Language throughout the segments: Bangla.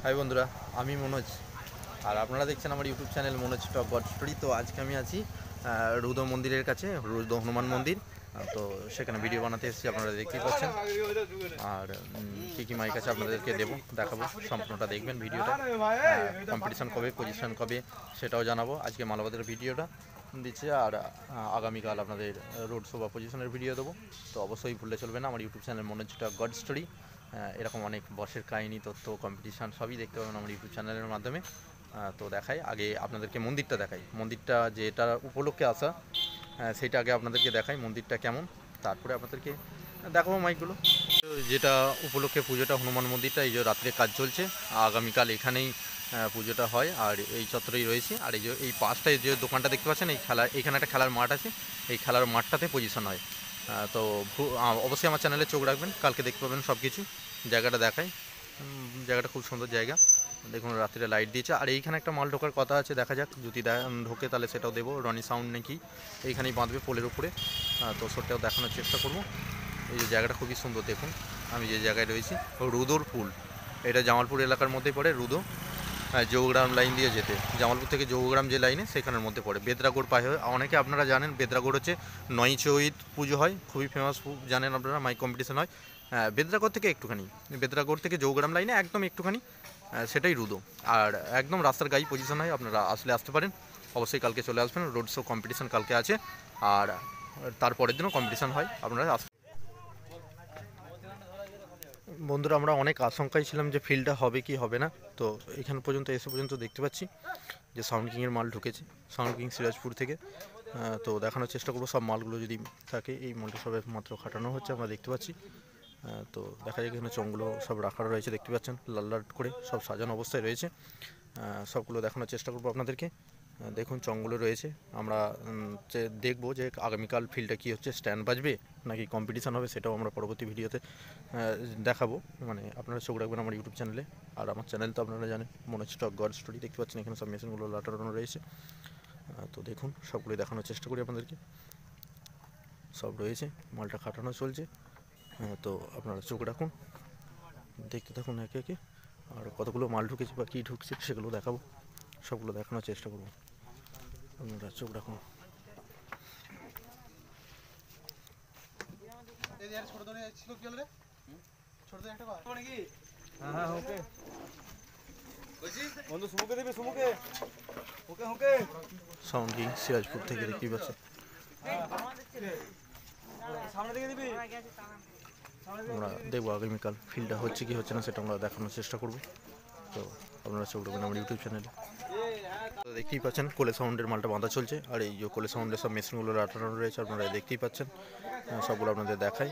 হাই বন্ধুরা, আমি মনোজ আর আপনারা দেখছেন আমার ইউটিউব চ্যানেল মনোজ টক গড স্টোরি। তো আজকে আমি আছি রুদ্র মন্দিরের কাছে, রুদ্র হনুমান মন্দির। তো সেখানে ভিডিও বানাতে এসেছি, আপনারা দেখতেই পাচ্ছেন। আর কী কী মাইক আছে আপনাদেরকে দেখাবো, সম্পূর্ণটা দেখবেন ভিডিওটা। কম্পিটিশান কবে, পজিশন কবে সেটাও জানাবো। আজকে মালাবাদের ভিডিওটা দিচ্ছে আর আগামীকাল আপনাদের রোড শো বা পজিশনের ভিডিও দেবো। তো অবশ্যই ভুললে চলবে না আমার ইউটিউব চ্যানেল মনোজ টক গড স্টোরি। এরকম অনেক বসের কাহিনী, তথ্য, কম্পিটিশান সবই দেখতে পাবেন আমার ইউটিউব চ্যানেলের মাধ্যমে। তো দেখাই, আগে আপনাদেরকে মন্দিরটা দেখাই। মন্দিরটা যেটা উপলক্ষে আসা সেইটা আগে আপনাদেরকে দেখাই মন্দিরটা কেমন, তারপরে আপনাদেরকে দেখাবো মাইকগুলো। যেটা উপলক্ষে পুজোটা, হনুমান মন্দিরটা, এই যে রাত্রে কাজ চলছে। আগামীকাল এখানেই পুজোটা হয় আর এই চত্বরেই রয়েছে। আর এই পাশটায় যে দোকানটা দেখতে পাচ্ছেন, এইখানে একটা খেলার মাঠ আছে, এই খেলার মাঠটাতে পজিশন হয়। তো অবশ্যই আমার চ্যানেলে চোখ রাখবেন, কালকে দেখতে পাবেন সব কিছু। জায়গাটা দেখাই, জায়গাটা খুব সুন্দর জায়গা। দেখুন রাত্রে লাইট দিয়েছে। আর এইখানে একটা মাল ঢোকার কথা আছে, দেখা যাক যদি ঢোকে তাহলে সেটাও দেবো। রনি সাউন্ড নাকি এইখানেই বাঁধবে পোলের উপরে, তো সেটাও দেখানোর চেষ্টা করব। এই যে জায়গাটা খুবই সুন্দর, দেখুন আমি যে জায়গায় রয়েছি, রুদোর পুল। এটা জামালপুর এলাকার মধ্যে পড়ে, রুদো জৌগ্রাম লাইন দিয়ে যেতে, জামালপুর থেকে জৌগ্রাম যে লাইনে সেখানের মধ্যে পড়ে। বেদরাগড় পায়ে হয়, অনেকে আপনারা জানেন বেদরাগড় হচ্ছে নয় চৈত পুজো হয়, খুবই ফেমাস, জানেন আপনারা, মাইক কম্পিটিশন হয়। বেদরাগড় থেকে একটুখানি, বেদরাগড় থেকে জৌগ্রাম লাইনে একদম একটুখানি, সেটাই রুদো। আর একদম রাস্তার গায়ে পজিশন হয়, আপনারা আসতে পারেন। অবশ্যই কালকে চলে আসবেন, রোড শো কম্পিটিশান কালকে আছে। আর তারপরের দিনও কম্পিটিশান হয়, আপনারা বন্ধুরা। আমরা অনেক আশঙ্কায় ছিলাম যে ফিল্ডটা হবে কি হবে না। তো এখান পর্যন্ত এসে পর্যন্ত দেখতে পাচ্ছি যে সাউন্ড কিংয়ের মাল ঢুকেছে, সাউন্ড কিং সিরাজপুর থেকে। তো দেখানোর চেষ্টা করবো সব মালগুলো যদি থাকে। এই মালটা সবে মাত্র খাটানো হচ্ছে, আমরা দেখতে পাচ্ছি। তো দেখা যায় এখানে চংগুলো সব রাখা রয়েছে, দেখতে পাচ্ছেন লাল লাল করে সব সাজানো অবস্থায় রয়েছে। সবগুলো দেখানোর চেষ্টা করবো আপনাদেরকে। দেখুন চংগুলো রয়েছে। আমরা দেখবো যে আগামীকাল ফিল্ডটা কী হচ্ছে, স্ট্যান্ড বাজবে নাকি কম্পিটিশান হবে, সেটাও আমরা পরবর্তী ভিডিওতে দেখাবো। মানে আপনারা চোখ রাখবেন আমার ইউটিউব চ্যানেলে। আর আমার চ্যানেল তো আপনারা জানেন, মনোজ টক গড স্টোরি। দেখতে পাচ্ছেন এখানে সব মেশিনগুলো লাটানো রয়েছে। তো দেখুন সবগুলোই দেখানোর চেষ্টা করি আপনাদেরকে। সব রয়েছে, মালটা খাটানো চলছে। তো আপনারা চোখ রাখুন, দেখতে থাকুন একে একে। আর কতগুলো মাল ঢুকেছে বা কী ঢুকছে সেগুলো দেখাবো, সবগুলো দেখানোর চেষ্টা করবো। আপনারা চোখ রাখুন। সাউন্ড কিং সিরাজপুর থেকে দেখতেই পাচ্ছেন। আমরা দেখবো আগামীকাল ফিল্ডটা হচ্ছে কি হচ্ছে না, সেটা আমরা দেখানোর চেষ্টা করব। তো আপনারা চোখ রাখবেন আমার ইউটিউব চ্যানেলে। তো দেখতেই পাচ্ছেন কোলে সাউন্ডের মালটা বাঁধা চলছে। আর এই যে কোলে সাউন্ডের সব মেশিনগুলো রাটানো রয়েছে, আপনারা দেখতেই পাচ্ছেন। সবগুলো আপনাদের দেখাই।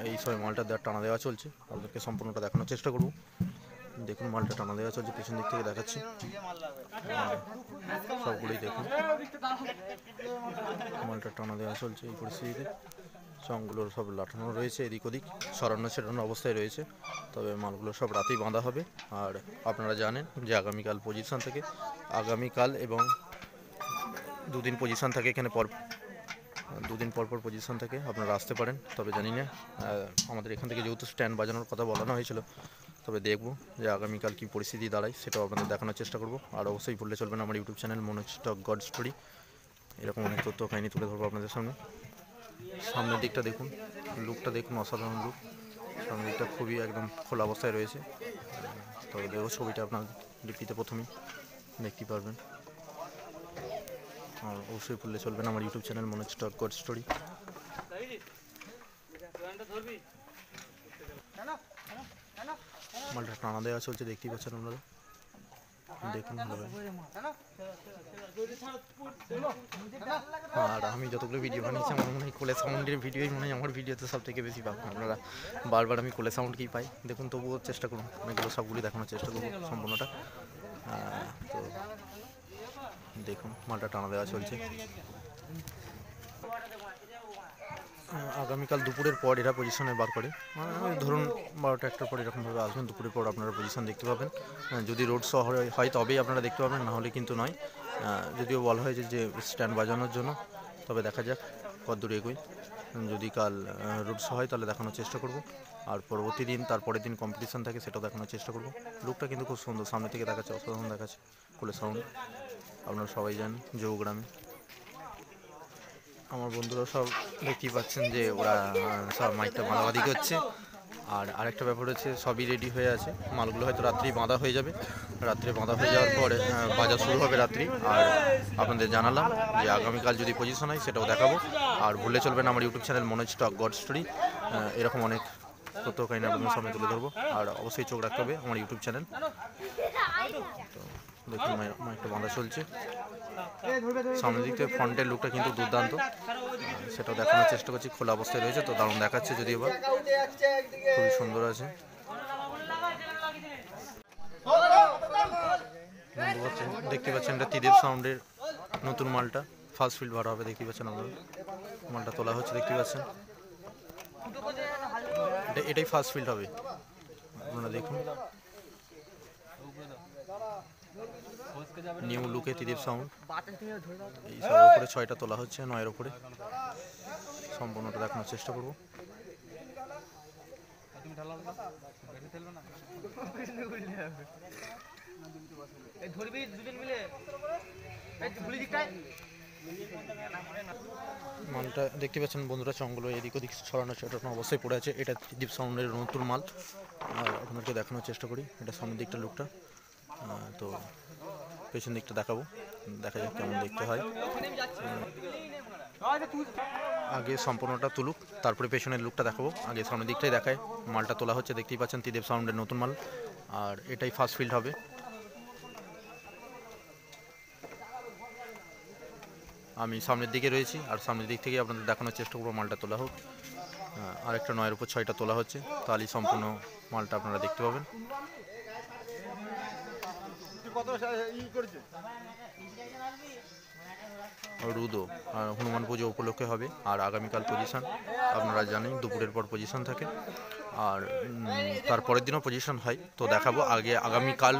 এই সময় মালটা টানা দেওয়া চলছে, আপনাদেরকে সম্পূর্ণটা দেখানোর চেষ্টা করব। দেখুন মালটা টানা দেওয়া চলছে, পিছন দিক থেকে দেখাচ্ছি। সবগুলোই দেখুন, মালটা টানা দেওয়া চলছে এই পরিস্থিতিতে। চংগুলো সব লাটানো রয়েছে, এদিক ওদিক ছড়ানো অবস্থায় রয়েছে। তবে মালগুলো সব রাতেই বাঁধা হবে। আর আপনারা জানেন যে আগামীকাল পজিশন থেকে, আগামীকাল এবং দুদিন পজিশন থাকে এখানে, দুদিন পর পজিশন থাকে, আপনারা আসতে পারেন। তবে জানি না, আমাদের এখান থেকে যেহেতু স্ট্যান্ড বাজানোর কথা বলানো হয়েছিল, তবে দেখবো যে আগামীকাল কী পরিস্থিতি দাঁড়ায়, সেটাও আপনাদের দেখানোর চেষ্টা করব। আর অবশ্যই ভুললে চলবে না আমার ইউটিউব চ্যানেল মনোজ টক গড স্টোরি। এরকম অনেক তথ্য কাহিনী তুলে ধরবো আপনাদের সামনে। সামনের দিকটা দেখুন, লুকটা দেখুন, অসাধারণ লুক। সামনের দিকটা খুবই একদম খোলা অবস্থায় রয়েছে। তবে দেখো ছবিটা আপনার ডিপিতে প্রথমেই দেখতে পারবেন। আর অবশ্যই ভুললে চলবে না আমার ইউটিউব চ্যানেল মনোজ টক গড স্টোরি। মালটা টানা দেওয়া চলছে, দেখতেই পাচ্ছেন আপনারা, দেখুন ভালোভাবে। আর আমি যতগুলো ভিডিও বানিয়েছি, আমার মনে হয় কোলে সাউন্ডের ভিডিওই মনে হয় আমার ভিডিওতে সব থেকে বেশি পাবেন আপনারা। বারবার আমি কোলে সাউন্ডকেই পাই। দেখুন তবুও চেষ্টা করুন, অনেকগুলো সবগুলি দেখানোর চেষ্টা করবো সম্পূর্ণটা। তো দেখুন মালটা টানা দেওয়া চলছে। আগামীকাল দুপুরের পর এরা পজিশনে বার করে, ধরুন 12টা 1টার পর এরকমভাবে আসবেন। দুপুরের পর আপনারা পজিশন দেখতে পাবেন। যদি রোড শো হয় তবেই আপনারা দেখতে পাবেন, না হলে কিন্তু নয়। যদিও বলা হয়েছে যে স্ট্যান্ড বাজানোর জন্য, তবে দেখা যাক কতদূর এগোই। যদি কাল রোড শো হয় তাহলে দেখানোর চেষ্টা করব। আর পরবর্তী দিন তারপরের দিন কম্পিটিশান থাকে, সেটাও দেখানোর চেষ্টা করবো। লুকটা কিন্তু খুব সুন্দর, সামনে থেকে দেখাচ্ছে অসাধারণ দেখাচ্ছে। কুলে সাউন্ড আপনারা সবাই জানেন জৌগ্রামে। আমার বন্ধুরা সব দেখতেই পাচ্ছেন যে ওরা সব মাইকটা বাঁধাবাঁধি করছে। আর আরেকটা ব্যাপার হচ্ছে সবই রেডি হয়ে আছে, মালগুলো হয়তো রাত্রি বাঁধা হয়ে যাবে। রাত্রে বাঁধা হয়ে যাওয়ার পরে বাজার শুরু হবে রাত্রি। আর আপনাদের জানালাম যে আগামীকাল যদি পজিশন হয় সেটাও দেখাবো। আর ভুলে চলবেন আমার ইউটিউব চ্যানেল মনোজ টক গড স্টোরি, এরকম অনেক তথ্য কাহিনী আপনাদের সামনে তুলে ধরবো। আর অবশ্যই চোখ রাখতে হবে আমার ইউটিউব চ্যানেল। তো দেখুন মাইকটা বাঁধা চলছে। সামনের দিক থেকে ফ্রন্টের লুকটা কিন্তু দুর্দান্ত, সেটাও দেখানোর চেষ্টা করছি। খোলা অবস্থায় রয়েছে তো দারুণ দেখাচ্ছে, যদিও বা খুবই সুন্দর আছে। দেখতে পাচ্ছেন এটা ত্রিদেব সাউন্ডের নতুন মালটা, ফার্স্ট ফিল্ড ভাড়া হবে। দেখতে পাচ্ছেন আপনারা মালটা তোলা হচ্ছে, দেখতে পাচ্ছেন এটাই ফার্স্ট ফিল্ড হবে, আপনারা দেখুন। নিউ লুকে ত্রিদেব সাউন্ড, এই সবের উপরে 6টা তোলা হচ্ছে, 9-এর উপরে। সম্পূর্ণটা দেখানোর চেষ্টা করবো। মালটা দেখতে পাচ্ছেন বন্ধুরা, চঙ্গল এদিক ওদিক ছড়ানো ছড়ানো অবস্থায় পড়ে আছে। এটা ত্রিদীপ সাউন্ডের নতুন মাল, আর আপনাদেরকে দেখানোর চেষ্টা করি। এটা সামনের দিকটা লুকটা, তো পেছন দিকটা দেখাবো, দেখা যাক কেমন দেখতে হয়। আগে সম্পূর্ণটা তুলুক, তারপরে পেছনের লুকটা দেখাবো। আগে সামনের দিকটাই দেখায়, মালটা তোলা হচ্ছে, দেখতেই পাচ্ছেন ত্রিদেব সাউন্ডের নতুন মাল। আর এটাই ফার্স্ট ফিল্ড হবে। আমি সামনের দিকে রয়েছি, আর সামনের দিক থেকে আপনাদের দেখানোর চেষ্টা করবো মালটা তোলা হোক। আরেকটা 9-এর উপর 6টা তোলা হচ্ছে, তাহলেই সম্পূর্ণ মালটা আপনারা দেখতে পাবেন। রুদো আর হনুমান পুজো উপলক্ষে হবে। আর আগামীকাল পজিশন আপনারা জানেন, দুপুরের পর পজিশন থাকে। আর তারপরের দিনও পজিশন হয়, তো দেখাবো। আগামীকাল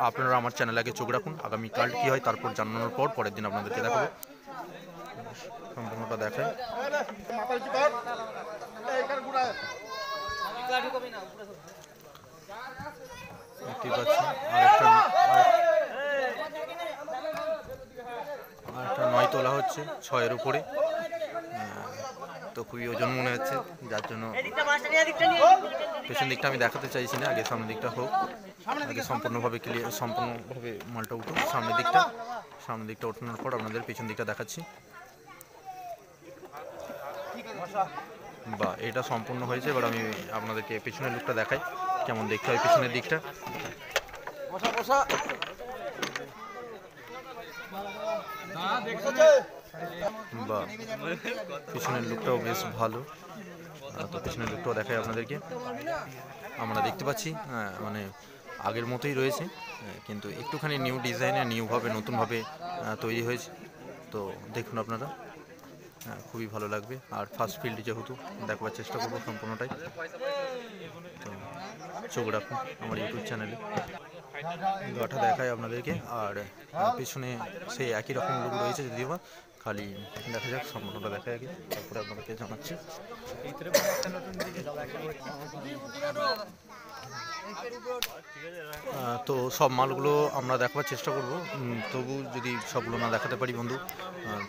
আপনারা আমার চ্যানেলে আগে চোখ রাখুন, আগামীকাল কী হয় তারপর জানানোর পর পরের দিন আপনাদেরকে দেখাবো। সম্পূর্ণটা দেখায়। দেখতেই পাচ্ছেন আরেকটা 9 তোলা হচ্ছে 6-এর উপরে, তো খুবই ওজন মনে হচ্ছে, যার জন্য পেছন দিকটা আমি দেখাতে চাইছি না। আগে সামনের দিকটা হোক, আগে সম্পূর্ণভাবে মালটা উঠুক। সামনের দিকটা ওঠানোর পর আপনাদের পেছন দিকটা দেখাচ্ছি। বা এটা সম্পূর্ণ হয়েছে, এবার আমি আপনাদেরকে পেছনের লুকটা দেখাই কেমন দেখতে হয় পেছনের দিকটা। বা পিছনের লুকটাও বেশ ভালো, তো পিছনের লুকটাও দেখাই আপনাদেরকে। আমরা দেখতে পাচ্ছি মানে আগের মতোই রয়েছে, কিন্তু একটুখানি নিউ ডিজাইনে, নিউভাবে, নতুনভাবে তৈরি হয়েছে। তো দেখুন আপনারা, খুবই ভালো লাগবে। আর ফার্স্ট ফিল্ড যেহেতু দেখবার চেষ্টা করবো সম্পূর্ণটাই, তো চোখ রাখুন আমার ইউটিউব চ্যানেলে। গাটা দেখায় আপনাদেরকে, আর পেছনে সেই একই রকম লুক রয়েছে, যদিও বা খালি দেখা যাক, সম্পূর্ণটা দেখা আগে, তারপরে আপনাদেরকে জানাচ্ছি। তো সব মালগুলো আমরা দেখাবার চেষ্টা করব, তবু যদি সবগুলো না দেখাতে পারি বন্ধু,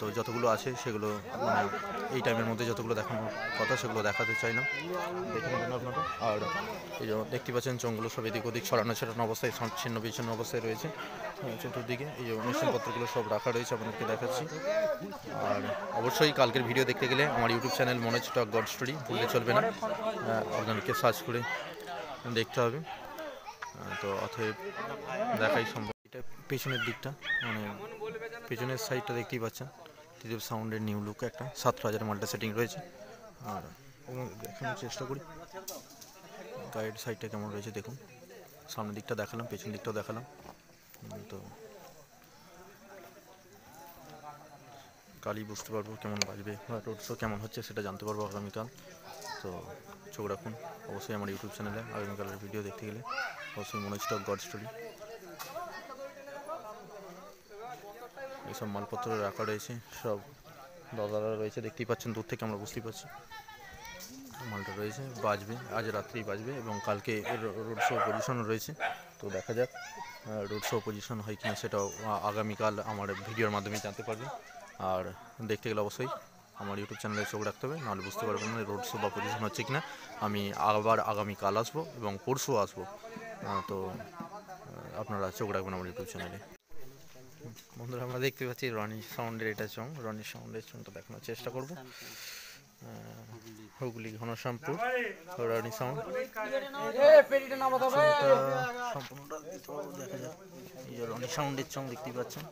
তো যতগুলো আছে সেগুলো মানে এই টাইমের মধ্যে যতগুলো দেখানোর কথা সেগুলো দেখাতে চাইলাম, দেখে নেবেন আপনারা। আর এই যে দেখতে পাচ্ছেন চোঙগুলো সব এদিক ওদিক ছড়ানো অবস্থায়, ছিন্ন বিচ্ছিন্ন অবস্থায় রয়েছে চতুর্দিকে। এই যে অনুষ্ঠানপত্রগুলো সব রাখা রয়েছে, আপনাদেরকে দেখাচ্ছি। আর অবশ্যই কালকের ভিডিও দেখতে গেলে আমার ইউটিউব চ্যানেল মনোজ টক গড স্টোরি ভুললে চলবে না, আপনাদেরকে সার্চ করে দেখতে হবে। তো অতএব দেখাই সম্ভব। এটা পেছনের দিকটা, মানে পেছনের সাইডটা দেখতেই পাচ্ছেন ত্রিদেব সাউন্ডের নিউ লুক একটা 7000 মাল্টা সেটিং রয়েছে। আর দেখানোর চেষ্টা করি গাইড সাইডটা কেমন রয়েছে দেখুন। সামনের দিকটা দেখালাম, পেছন দিকটাও দেখালাম, তো কালই বুঝতে পারবো কেমন বাজবে বা রোড শো কেমন হচ্ছে সেটা জানতে পারবো আগামীকাল। তো চোখ রাখুন অবশ্যই আমার ইউটিউব চ্যানেলে আগামীকালের ভিডিও দেখতে গেলে, অবশ্যই মনোজ টক গড স্টোরি। এইসব মালপত্র রাখা রয়েছে, সব দাদারা রয়েছে, দেখতেই পাচ্ছেন দূর থেকে আমরা বুঝতেই পারছি। মালটা রয়েছে, বাজবে আজ রাত্রেই বাজবে এবং কালকে রোড শো পজিশনও রয়েছে। তো দেখা যাক রোড শো পজিশন হয় কিনা, সেটাও আগামীকাল আমার ভিডিওর মাধ্যমে জানতে পারবেন। আর দেখতে গেলে অবশ্যই আমার ইউটিউব চ্যানেলে চোখ রাখতে হবে, নাহলে বুঝতে পারবেন না রোড শো বা পজিশন হচ্ছে কিনা। আমি আবার আগামীকাল আসবো এবং পরশু আসবো, তো আপনারা চোখ রাখবেন আমার ইউটিউব চ্যানেলে। বন্ধুরা আমরা দেখতে পাচ্ছি রনি সাউন্ডের এটা চং, রনি সাউন্ডের চংটা দেখানোর চেষ্টা করব। হুগলি ঘনশ্যামপুর রনি সাউন্ড সম্পূর্ণটা দেখা যায়। এই যে রনি সাউন্ডের চং দেখতেই পাচ্ছেন।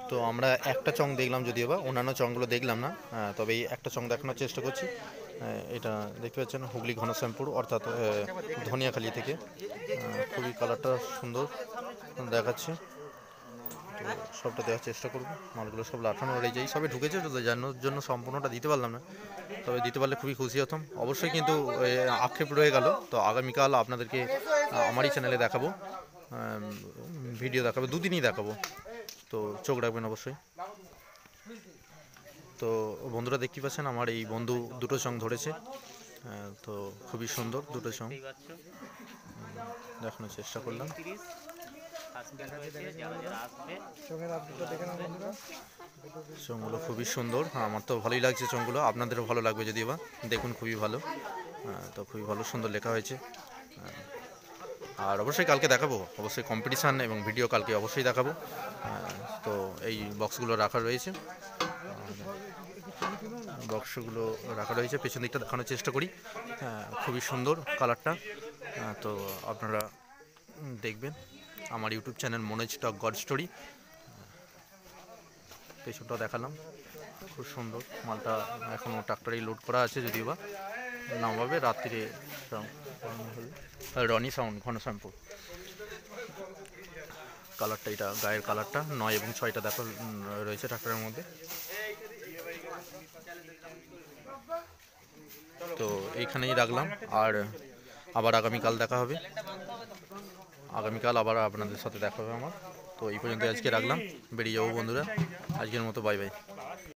তো আমরা একটা চং দেখলাম, যদিও বা অন্যান্য চংগুলো দেখলাম না, তবে এই একটা চং দেখানোর চেষ্টা করছি। এটা দেখতে পাচ্ছেন হুগলি ঘনশ্যামপুর, অর্থাৎ ধনিয়াখালী থেকে। খুবই কালারটা সুন্দর দেখাচ্ছে, তো সবটা দেওয়ার চেষ্টা করবো। মালগুলো সব লাঠানো রয়েছে, এই সবে ঢুকেছে, তো জানানোর জন্য সম্পূর্ণটা দিতে পারলাম না, তবে দিতে পারলে খুবই খুশি হতাম। অবশ্যই কিন্তু আক্ষেপ রয়ে গেল, তো আগামীকাল আপনাদেরকে আমারই চ্যানেলে দেখাবো, ভিডিও দেখাবো, দুদিনই দেখাবো, তো চোখ রাখবেন অবশ্যই। তো বন্ধুরা দেখতে পাচ্ছেন আমার এই বন্ধু দুটো চং ধরেছে, তো খুবই সুন্দর দুটো চং দেখানোর চেষ্টা করলাম। চংগুলো খুবই সুন্দর, আমার তো ভালোই লাগছে চংগুলো, আপনাদেরও ভালো লাগবে যদিও বা, দেখুন খুবই ভালো, তো খুবই ভালো সুন্দর লেখা হয়েছে। আর অবশ্যই কালকে দেখাবো, অবশ্যই কম্পিটিশান এবং ভিডিও কালকে অবশ্যই দেখাবো। তো এই বক্সগুলো রাখা রয়েছে, বক্সগুলো রাখা রয়েছে, পেছন দিকটা দেখানোর চেষ্টা করি। খুবই সুন্দর কালারটা, তো আপনারা দেখবেন আমার ইউটিউব চ্যানেল মনোজ টক গড স্টোরি। পেছনটা দেখালাম, খুব সুন্দর মালটা, এখনও ট্রাক্টরেই লোড করা আছে, যদিও বা নামাবে রাত্রিরে। রনি সাউন্ড ঘনশ্যামপুর, কালারটা এটা গায়ের কালারটা 9 এবং 6টা দেখা রয়েছে ট্রাক্টরের মধ্যে। তো এইখানেই রাখলাম, আর আবার আগামীকাল দেখা হবে, আগামীকাল আবার আপনাদের সাথে দেখা হবে আমার। তো এই পর্যন্ত আজকে রাখলাম, বেরিয়ে যাবো বন্ধুরা, আজকের মতো বাই বাই।